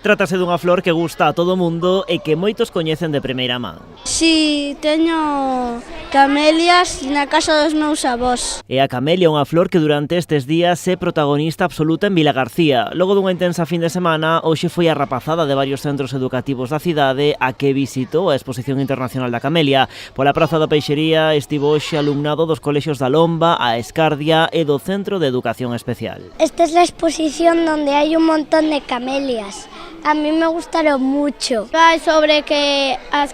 Trátase dunha flor que gusta a todo o mundo e que moitos coñecen de primeira man. Si, teño camelias na casa dos meus avós. E a camelia é unha flor que durante estes días é protagonista absoluta en Vilagarcía. Logo dunha intensa fin de semana, hoxe foi a rapazada de varios centros educativos da cidade a que visitou a Exposición Internacional da Camelia. Pola Praza da Peixería estivo hoxe alumnado dos colexios da Lomba, a Escardia e do Centro de Educación Especial. Esta es la exposición donde hay un montón de camelias. A mí me gustaron mucho. Va sobre que as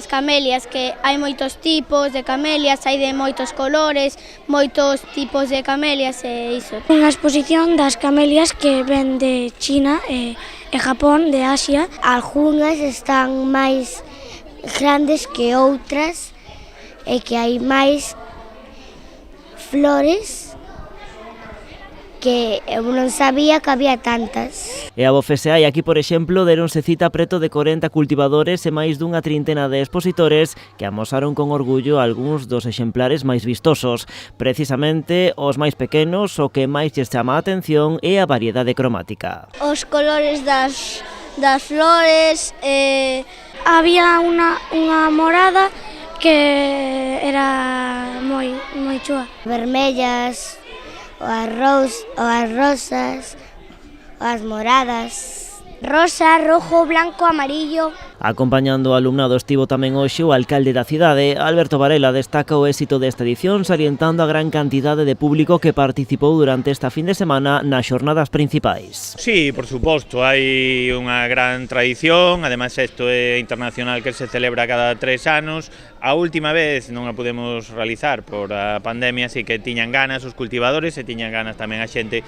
camelias, que hai moitos tipos de camelias, hai de moitos colores, moitos tipos de camelias e iso. Unha exposición das camelias que ven de China e Japón, de Asia. Algunhas están máis grandes que outras e que hai máis flores que eu non sabía que había tantas. E a Bofeseai aquí, por exemplo, deronse cita preto de 40 cultivadores e máis dunha trintena de expositores que amosaron con orgullo algúns dos exemplares máis vistosos. Precisamente os máis pequenos, o que máis lles chama a atención é a variedade cromática. Os colores das flores, había unha morada que era moi chua. Vermellas, ou as rosas, ou as moradas, rosa, rojo, blanco, amarillo. Acompañando o alumnado estivo tamén hoxe o alcalde da cidade. Alberto Varela destaca o éxito desta edición, salientando a gran cantidade de público que participou durante esta fin de semana nas xornadas principais. Sí, por suposto, hai unha gran tradición, ademais isto é internacional que se celebra cada 3 anos. A última vez non a podemos realizar por a pandemia, así que tiñan ganas os cultivadores e tiñan ganas tamén a xente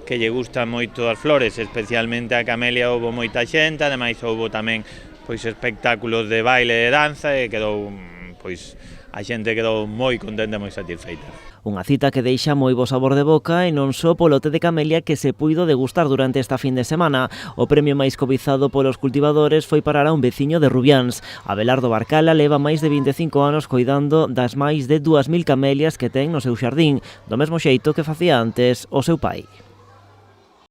que lle gustan moito as flores, especialmente a camelia. Houbo moita xente, ademais houbo tamén pois espectáculos de baile e danza e quedou, pois, a xente quedou moi contenta e moi satisfeita. Unha cita que deixa moi bo sabor de boca e non só polo té de camelia que se puido degustar durante esta fin de semana. O premio máis cobizado polos cultivadores foi parar a un veciño de Rubiáns. Abelardo Barcala leva máis de 25 anos coidando das máis de 2000 camelias que ten no seu xardín, do mesmo xeito que facía antes o seu pai.